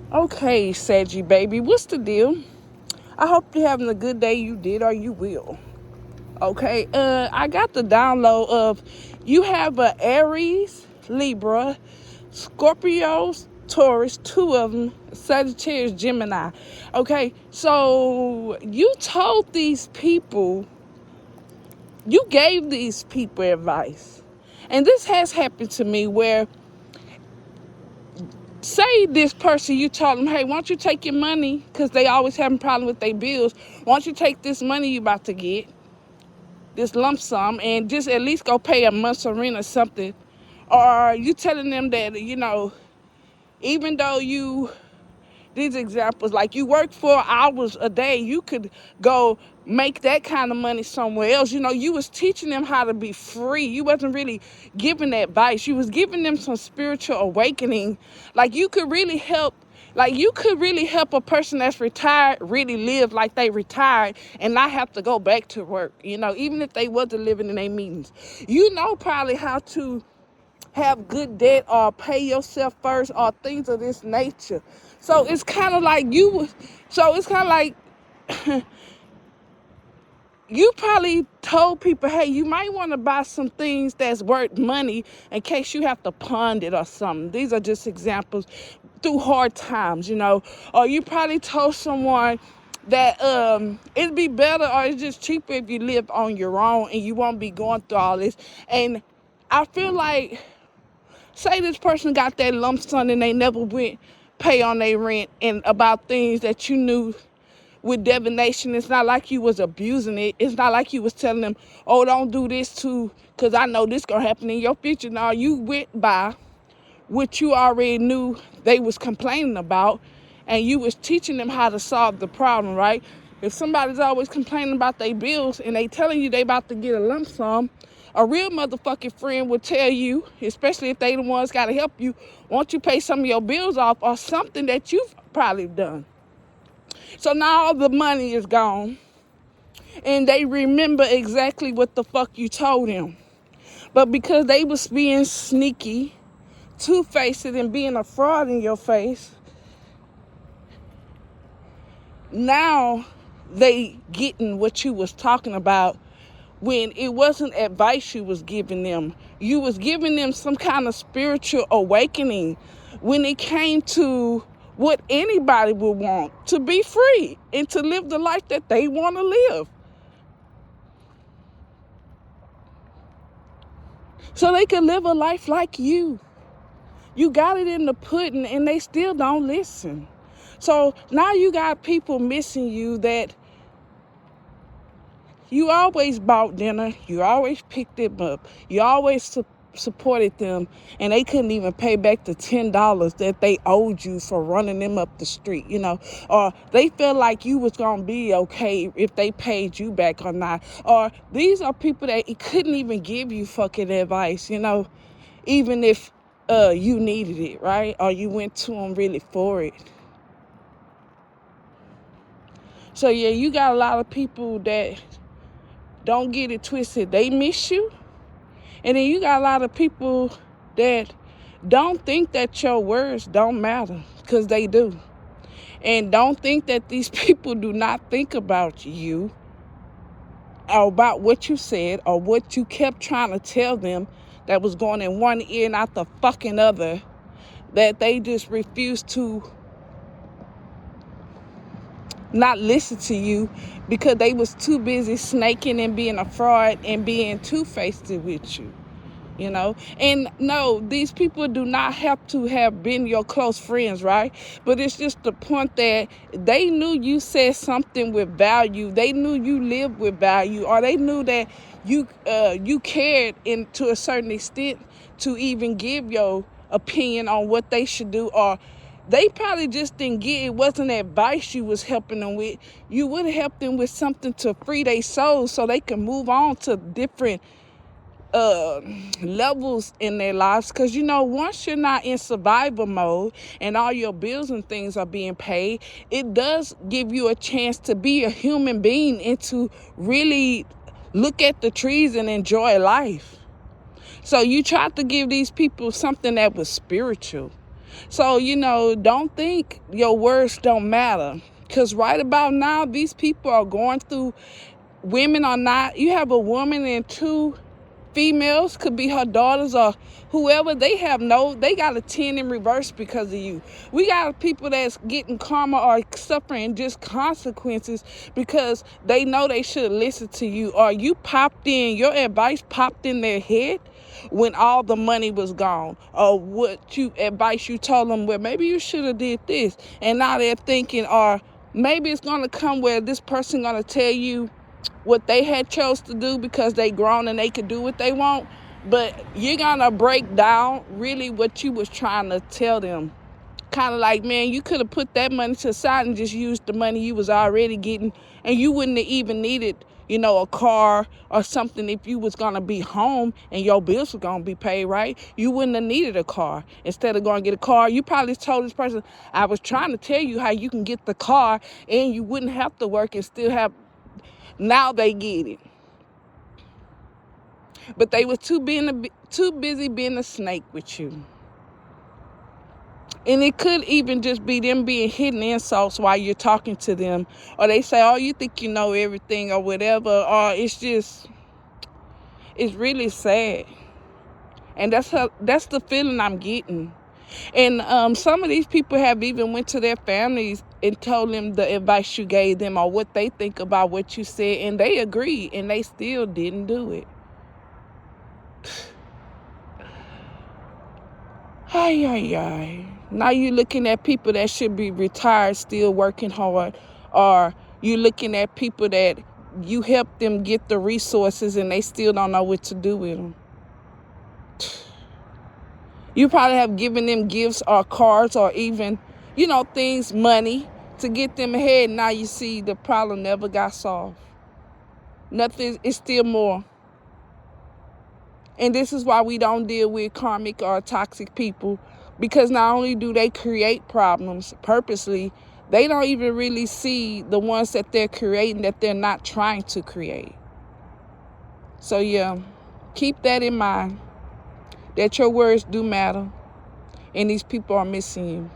Okay, Saggy baby, what's the deal? I hope you're having a good day. You did or you will. Okay, I got the download of you have a Aries, Libra, Scorpios, Taurus, two of them, Sagittarius, Gemini. Okay, so you told these people, you gave these people advice. And this has happened to me where, say this person, you told them, hey, why don't you take your money, because they always having a problem with their bills, why don't you take this money you about to get, this lump sum, and just at least go pay a month's rent or something. Or you telling them that, even though these examples, like you work 4 hours a day, you could go make that kind of money somewhere else. You was teaching them how to be free. You wasn't really giving advice. You was giving them some spiritual awakening. Like you could really help a person that's retired really live like they retired and not have to go back to work, even if they wasn't living in their meetings. Probably how to have good debt or pay yourself first or things of this nature. So it's kind of like you probably told people, hey, you might want to buy some things that's worth money in case you have to pawn it or something. These are just examples through hard times, Or you probably told someone that it'd be better or it's just cheaper if you live on your own and you won't be going through all this. And I feel like, say this person got that lump sum and they never went pay on their rent, and about things that you knew with divination. It's not like you was abusing it. It's not like you was telling them, oh, don't do this too, because I know this gonna happen in your future. No, you went by what you already knew they was complaining about, and you was teaching them how to solve the problem, right? If somebody's always complaining about their bills and they telling you they about to get a lump sum, a real motherfucking friend would tell you, especially if they the ones got to help you, won't you pay some of your bills off or something that you've probably done. So now all the money is gone and they remember exactly what the fuck you told them. But because they was being sneaky, two-faced, and being a fraud in your face, now they getting what you was talking about when it wasn't advice you was giving them. You was giving them some kind of spiritual awakening when it came to what anybody would want, to be free and to live the life that they want to live. So they can live a life like you. You got it in the pudding and they still don't listen. So now you got people missing you that you always bought dinner, you always picked them up, you always supported them, and they couldn't even pay back the $10 that they owed you for running them up the street, or they felt like you was gonna be okay if they paid you back or not. Or these are people that couldn't even give you fucking advice, even if you needed it, right? Or you went to them really for it. So yeah, you got a lot of people that don't get it twisted. They miss you. And then you got a lot of people that don't think that your words don't matter, because they do. And don't think that these people do not think about you or about what you said or what you kept trying to tell them that was going in one ear and out the fucking other, that they just refused to not listen to you because they was too busy snaking and being a fraud and being two-faced with you. And no, these people do not have to have been your close friends, right? But it's just the point that they knew you said something with value. They knew you lived with value, or they knew that you cared to a certain extent to even give your opinion on what they should do. Or they probably just didn't get it. Wasn't advice you was helping them with. You would have helped them with something to free their souls so they can move on to different levels in their lives. Because once you're not in survival mode and all your bills and things are being paid, it does give you a chance to be a human being and to really look at the trees and enjoy life. So you tried to give these people something that was spiritual, So, don't think your words don't matter. Because right about now, these people are going through, women are not, you have a woman and two females, could be her daughters or whoever, they got a 10 in reverse because of you. We got people that's getting karma or suffering just consequences because they know they should listen to you, or your advice popped in their head when all the money was gone, or advice you told them, well, maybe you should have did this, and now they're thinking, or maybe it's going to come where this person going to tell you what they had chose to do because they grown and they could do what they want, but you're gonna break down really what you was trying to tell them. Kind of like, man, you could have put that money to the side and just used the money you was already getting, and you wouldn't have even needed, a car or something. If you was gonna be home and your bills were gonna be paid, right, you wouldn't have needed a car. Instead of going to get a car, you probably told this person, I was trying to tell you how you can get the car and you wouldn't have to work and still have. Now they get it. But they was too busy being a snake with you. And it could even just be them being hidden insults while you're talking to them. Or they say, oh, you think you know everything or whatever. Or it's really sad. And that's the feeling I'm getting. And some of these people have even went to their families and told them the advice you gave them or what they think about what you said, and they agreed, and they still didn't do it. Ay, ay, ay. Now you're looking at people that should be retired still working hard, or you're looking at people that you helped them get the resources and they still don't know what to do with them. You probably have given them gifts or cards or even, things, money to get them ahead. Now you see the problem never got solved. Nothing is still more. And this is why we don't deal with karmic or toxic people, because not only do they create problems purposely, they don't even really see the ones that they're creating that they're not trying to create. So yeah, keep that in mind, that your words do matter, and these people are missing you.